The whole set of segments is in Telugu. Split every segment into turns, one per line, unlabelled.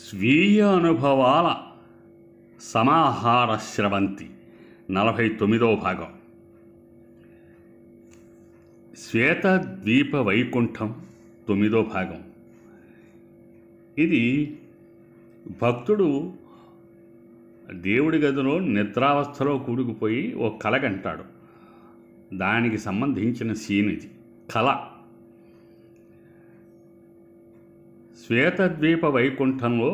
స్వీయ అనుభవాల సమాహార స్రవంతి 49వ భాగం. శ్వేతద్వీప వైకుంఠం 9వ భాగం. ఇది భక్తుడు దేవుడి గదిలో నిద్రావస్థలో కూడుకుపోయి ఓ కలగంటాడు. దానికి సంబంధించిన సీన్ ఇది. కళ. శ్వేతద్వీప వైకుంఠంలో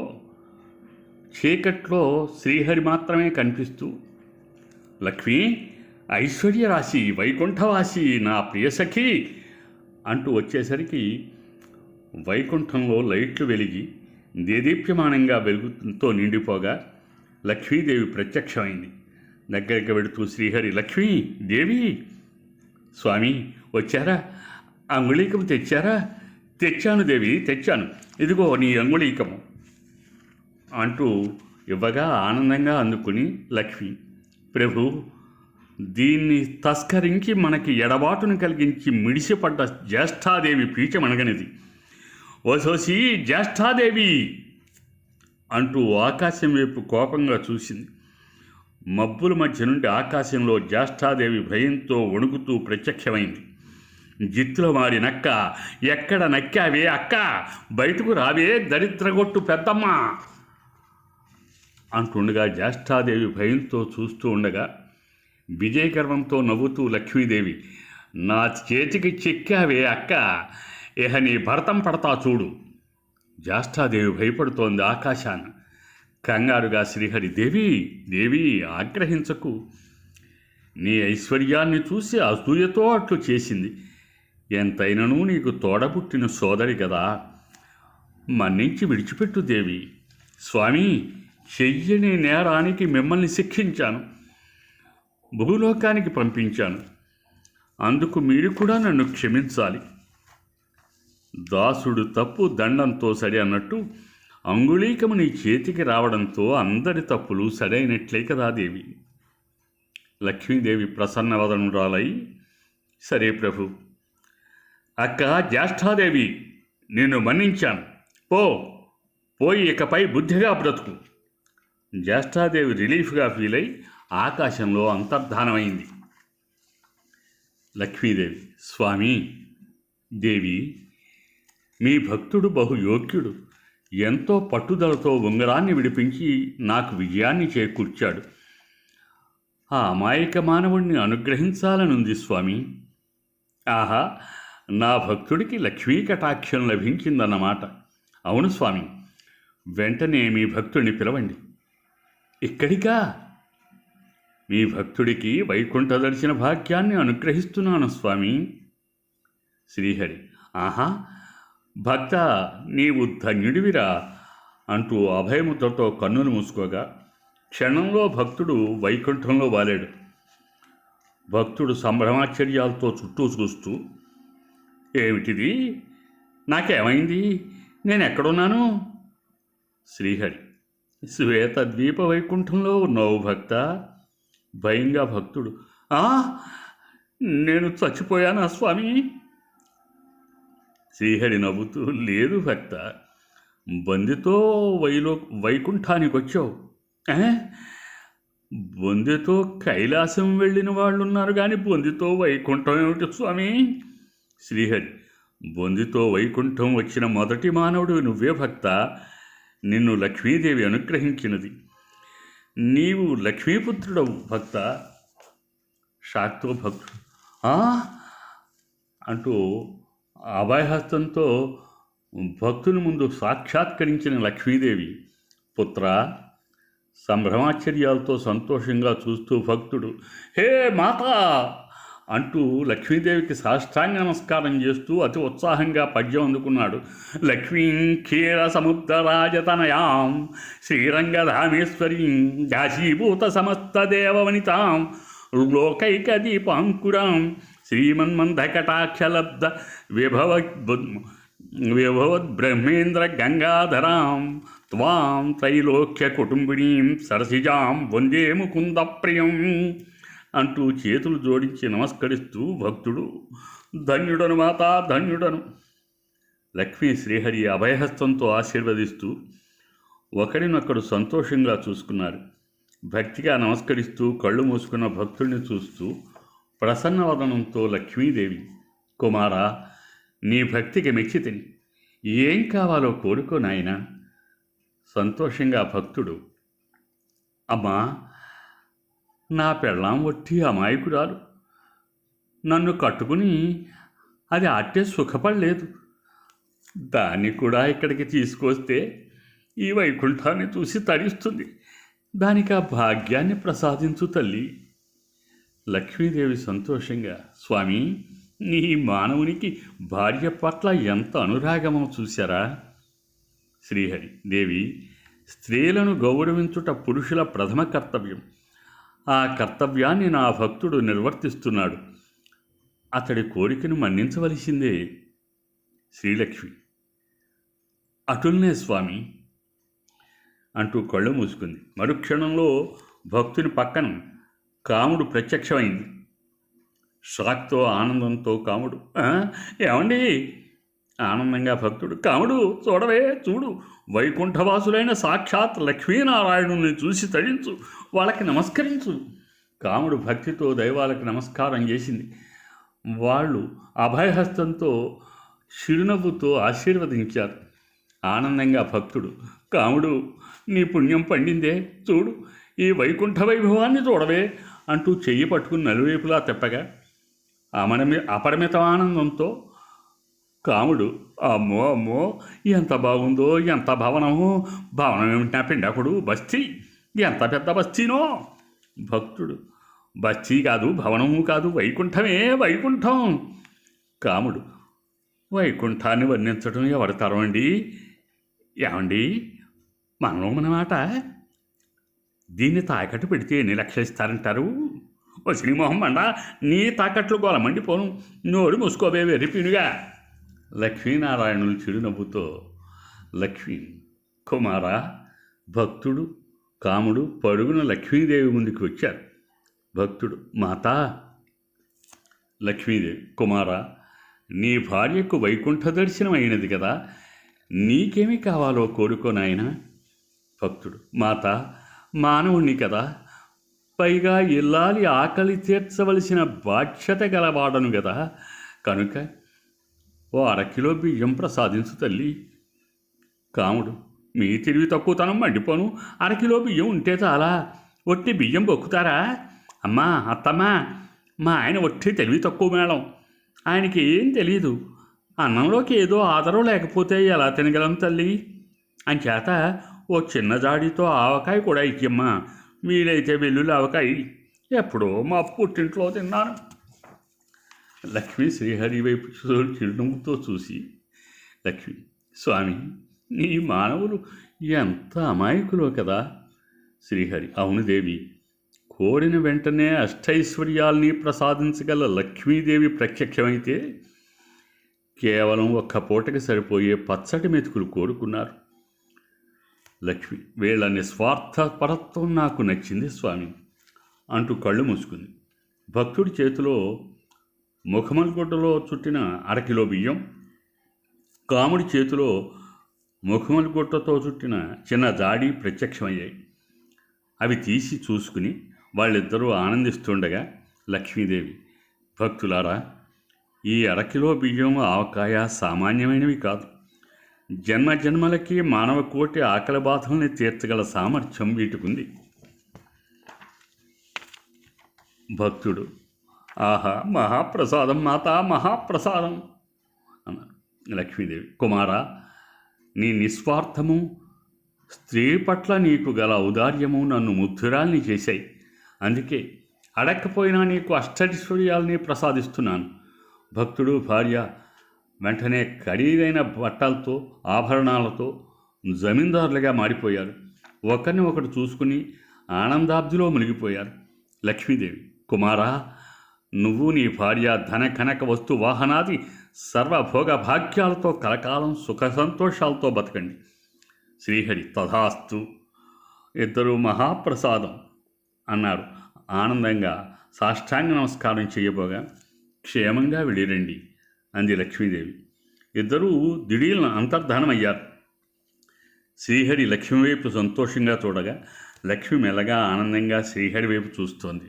చీకట్లో శ్రీహరి మాత్రమే కనిపిస్తూ, లక్ష్మీ, ఐశ్వర్యరాశి, వైకుంఠవాసి, నా ప్రియసఖి అంటూ వచ్చేసరికి వైకుంఠంలో లైట్లు వెలిగి దేదీప్యమానంగా వెలుగుతో నిండిపోగా లక్ష్మీదేవి ప్రత్యక్షమైంది. దగ్గరికి వెడుతూ శ్రీహరి, లక్ష్మీ దేవి, స్వామి వచ్చారా? అంగుళీకం తెచ్చారా? తెచ్చాను దేవి, తెచ్చాను, ఇదిగో నీ అంగుళీకము అంటూ ఇవ్వగా ఆనందంగా అందుకుని లక్ష్మి, ప్రభు, దీన్ని తస్కరించి మనకి ఎడబాటును కలిగించి మిడిసిపడ్డ జ్యేష్ఠాదేవి పీచమనగనిది. ఓసోసి జ్యేష్ఠాదేవి అంటూ ఆకాశం వైపు కోపంగా చూసింది. మబ్బుల మధ్య నుండి ఆకాశంలో జ్యేష్ఠాదేవి భయంతో వణుకుతూ ప్రత్యక్షమైంది. జిత్తులో మారి నక్క, ఎక్కడ నక్కావే అక్క, బయటకు రావే దరిద్రగొట్టు పెద్దమ్మ అంటుండగా జ్యేష్ఠాదేవి భయంతో చూస్తూ ఉండగా విజయగర్వంతో నవ్వుతూ లక్ష్మీదేవి, నా చేతికి చిక్కావే అక్క, ఇహ నీ భరతం పడతా చూడు. జ్యేష్ఠాదేవి భయపడుతోంది ఆకాశాన. కంగారుగా శ్రీహరి, దేవి దేవి ఆగ్రహించకు, నీ ఐశ్వర్యాన్ని చూసి అసూయతో అట్లు చేసింది. ఎంతైనను నీకు తోడబుట్టిన సోదరి కదా, మన్నించి విడిచిపెట్టు దేవి. స్వామి, చెయ్యని నేరానికి మిమ్మల్ని శిక్షించాను, భూలోకానికి పంపించాను, అందుకు మీరు కూడా నన్ను క్షమించాలి. దాసుడు తప్పు దండంతో సరి అన్నట్టు అంగుళీకము నీ చేతికి రావడంతో అందరి తప్పులు సరైనట్లే కదా దేవి. లక్ష్మీదేవి ప్రసన్నవదనురాలై, సరే ప్రభు, అక్క జ్యేష్ఠాదేవి, నిన్ను మన్నించాను, పోయి ఇకపై బుద్ధిగా బ్రతుకు. జ్యేష్ఠాదేవి రిలీఫ్గా ఫీల్ అయి ఆకాశంలో అంతర్ధానమైంది. లక్ష్మీదేవి, స్వామి, దేవి, మీ భక్తుడు బహుయోగ్యుడు, ఎంతో పట్టుదలతో ఉంగరాన్ని విడిపించి నాకు విజయాన్ని చేకూర్చాడు. ఆ అమాయక మానవుణ్ణి అనుగ్రహించాలనుంది స్వామి. ఆహా, నా భక్తుడికి లక్ష్మీ కటాక్షం లభించిందన్నమాట. అవును స్వామి, వెంటనే మీ భక్తుడిని పిలవండి. ఇక్కడికా? మీ భక్తుడికి వైకుంఠ దర్శన భాగ్యాన్ని అనుగ్రహిస్తున్నాను స్వామి. శ్రీహరి, ఆహా, భక్త, నీవు ధన్యుడివిరా అంటూ అభయముద్రతో కన్నులు మూసుకోగా క్షణంలో భక్తుడు వైకుంఠంలో వాలాడు. భక్తుడు సంభ్రమాశ్చర్యాలతో చుట్టూ చూస్తూ, ఏమిటిది? నాకేమైంది? నేను ఎక్కడున్నాను? శ్రీహరి, శ్వేతద్వీప వైకుంఠంలో ఉన్నావు భక్త. భయంగా భక్తుడు, నేను చచ్చిపోయానా స్వామి? శ్రీహరి నవ్వుతూ, లేదు భక్త, బందితో వైకుంఠానికి వచ్చావు. బొందితో కైలాసం వెళ్ళిన వాళ్ళు ఉన్నారు కానీ బొందితో వైకుంఠం ఏమిటి స్వామి? శ్రీహరి, బొందితో వైకుంఠం వచ్చిన మొదటి మానవుడు నువ్వే భక్త. నిన్ను లక్ష్మీదేవి అనుగ్రహించినది. నీవు లక్ష్మీపుత్రుడవు భక్త. షాక్తో భక్తుడు అంటూ అభయహస్తంతో భక్తుని ముందు సాక్షాత్కరించిన లక్ష్మీదేవి, పుత్ర, సంభ్రమాశ్చర్యాలతో సంతోషంగా చూస్తూ భక్తుడు, హే మాతా అంటూ లక్ష్మీదేవికి సాష్టాంగ నమస్కారం చేస్తూ అతి ఉత్సాహంగా పద్యం అందుకున్నాడు. లక్ష్మీం క్షీర సముద్రరాజతనయాం శ్రీరంగధామేశ్వరీం దాశీభూత సమస్త దేవవనితాం లోకైక దీపాంకురాం శ్రీమన్మందకటాక్షలబ్ధ విభవద్బ్రహ్మేంద్ర గంగాధరాం త్వాం త్రైలోక్య కుటుంబినీం సరసిజాం వందే ముకుంద ప్రియం అంటూ చేతులు జోడించి నమస్కరిస్తూ భక్తుడు, ధన్యుడను మాతా, ధన్యుడను. లక్ష్మీ శ్రీహరి అభయహస్తంతో ఆశీర్వదిస్తూ, ఒకరినొకరు సంతోషంగా చూసుకున్నారు. భక్తిగా నమస్కరిస్తూ కళ్ళు మూసుకున్న భక్తుల్ని చూస్తూ ప్రసన్నవదనంతో లక్ష్మీదేవి, కుమారా, నీ భక్తికి మెచ్చితిని. ఏం కావాలో కోరుకో నాయనా. సంతోషంగా భక్తుడు, అమ్మా, నా పెళ్ళాం ఒట్టి అమాయకురాలు. నన్ను కట్టుకుని అది అట్టే సుఖపడలేదు. దాన్ని కూడా ఇక్కడికి తీసుకొస్తే ఈ వైకుంఠాన్ని చూసి తరిస్తుంది. దానికి ఆ భాగ్యాన్ని ప్రసాదించు తల్లి. లక్ష్మీదేవి సంతోషంగా, స్వామి, నీ మానవునికి భార్య పట్ల ఎంత అనురాగమో చూశారా? శ్రీహరి, దేవి, స్త్రీలను గౌరవించుట పురుషుల ప్రథమ కర్తవ్యం. ఆ కర్తవ్యాన్ని నా భక్తుడు నిర్వర్తిస్తున్నాడు. అతడి కోరికను మన్నించవలసిందే. శ్రీలక్ష్మి, అటుల్నే స్వామి అంటూ కళ్ళు మూసుకుంది. మరుక్షణంలో భక్తుని పక్కన కాముడు ప్రత్యక్షమైంది. షాక్తో, ఆనందంతో కాముడు, ఏమండి? ఆనందంగా భక్తుడు, కాముడు, చూడవే, చూడు, వైకుంఠవాసులైన సాక్షాత్ లక్ష్మీనారాయణుని చూసి తరించు, వాళ్ళకి నమస్కరించు. కాముడు భక్తితో దైవాలకు నమస్కారం చేసింది. వాళ్ళు అభయహస్తంతో చిరునవ్వుతో ఆశీర్వదించారు. ఆనందంగా భక్తుడు, కాముడు, నీ పుణ్యం పండిందే, చూడు, ఈ వైకుంఠ వైభవాన్ని చూడవే అంటూ చెయ్యి పట్టుకుని నలువైపులా తెప్పగా అపరిమిత ఆనందంతో కాముడు, అమ్మో అమ్మో, ఎంత బాగుందో, ఎంత భవనమో, భవనం ఏమిటా పిండకుడు, బస్తీ, ఎంత పెద్ద బస్తీనో. భక్తుడు, బస్తీ కాదు, భవనము కాదు, వైకుంఠమే, వైకుంఠం. కాముడు, వైకుంఠాన్ని వర్ణించడం ఎవరి తరం అండి? ఏమండి, మనమాట దీన్ని తాకట్టు పెడితే ఎన్ని లక్షలు ఇస్తారంటారు? ఓ శ్రీమోహం మండ, నీ తాకట్లు గోలమండిపోను, నోరు మూసుకోవే వెర్రిపినుగా. లక్ష్మీనారాయణులు చిరునవ్వుతో, లక్ష్మీ, కుమారా, భక్తుడు కాముడు పరుగున లక్ష్మీదేవి ముందుకు వచ్చారు. భక్తుడు, మాతా. లక్ష్మీదేవి, కుమారా, నీ భార్యకు వైకుంఠ దర్శనం అయినది కదా, నీకేమి కావాలో కోరుకో నాయనా. భక్తుడు, మాత, మానవుణ్ణి కదా, పైగా ఇల్లాలి ఆకలి తీర్చవలసిన బాధ్యత గలవాడను కదా, కనుక ఓ 1/2 కిలో బియ్యం ప్రసాదించు తల్లి. కాముడు, మీ తెలివి తక్కువతనం మండిపోను, 1/2 కిలో బియ్యం ఉంటే చాలా, ఒట్టి బియ్యం బొక్కుతారా? అమ్మా, అత్తమ్మా, మా ఆయన ఒట్టి తెలివి తక్కువ మేళం, ఆయనకి ఏం తెలీదు. అన్నంలోకి ఏదో ఆదరం లేకపోతే ఎలా తినగలం తల్లి? అంచేత ఓ చిన్న జాడితో ఆవకాయ కూడా ఇచ్చమ్మా, వీలైతే వెల్లుల్లి ఆవకాయ, ఎప్పుడో మా పుట్టింట్లో తిన్నాను. లక్ష్మి శ్రీహరి వైపు చిరునవ్వుతో చూసి, లక్ష్మి, స్వామి, నీ మానవులు ఎంత అమాయకులో కదా. శ్రీహరి, అవును దేవి, కోరిన వెంటనే అష్టైశ్వర్యాల్ని ప్రసాదించగల లక్ష్మీదేవి ప్రత్యక్షమైతే కేవలం 1 పూటకి సరిపోయే పచ్చటి మెతుకులు కోరుకున్నారు. లక్ష్మి, వీళ్ళ నిస్వార్థపరత్వం నాకు నచ్చింది స్వామి అంటూ కళ్ళు మూసుకుంది. భక్తుడి చేతిలో ముఖమల్గుడ్డలో చుట్టిన 1/2 కిలో బియ్యం, కాముడి చేతిలో ముఖమల్గుడ్డతో చుట్టిన చిన్న జాడి ప్రత్యక్షమయ్యాయి. అవి తీసి చూసుకుని వాళ్ళిద్దరూ ఆనందిస్తుండగా లక్ష్మీదేవి, భక్తులారా, ఈ 1/2 కిలో బియ్యం ఆవకాయ సామాన్యమైనవి కాదు. జన్మ జన్మలకి మానవ కోటి ఆకలి బాధల్ని తీర్చగల సామర్థ్యం వీటికుంది. భక్తుడు, ఆహా, మహాప్రసాదం మాతా, మహాప్రసాదం అన్నారు. లక్ష్మీదేవి, కుమారా, నీ నిస్వార్థము, స్త్రీ పట్ల నీకు గల ఔదార్యము నన్ను ముగ్ధురాల్ని చేశాయి. అందుకే అడక్కపోయినా నీకు అష్టైశ్వర్యాల్ని ప్రసాదిస్తున్నాను. భక్తుడు భార్య వెంటనే ఖరీదైన బట్టలతో, ఆభరణాలతో జమీందారులుగా మారిపోయారు. ఒకరిని ఒకరు చూసుకుని ఆనందాబ్దిలో మునిగిపోయారు. లక్ష్మీదేవి, కుమారా, నువ్వు నీ భార్య ధన కనక వస్తు వాహనాది సర్వభోగ భాగ్యాలతో కలకాలం సుఖ సంతోషాలతో బతకండి. శ్రీహరి, తథాస్తు. ఇద్దరూ మహాప్రసాదం అన్నారు. ఆనందంగా సాష్టాంగ నమస్కారం చేయబోగా, క్షేమంగా వెళ్ళిరండి అంది లక్ష్మీదేవి. ఇద్దరూ దిడీలను అంతర్ధానమయ్యారు. శ్రీహరి లక్ష్మి వైపు సంతోషంగా చూడగా లక్ష్మి మెల్లగా ఆనందంగా శ్రీహరి వైపు చూస్తోంది.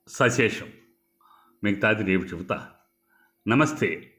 సశేషం. మిగతాది రేపు చెబుతా. నమస్తే.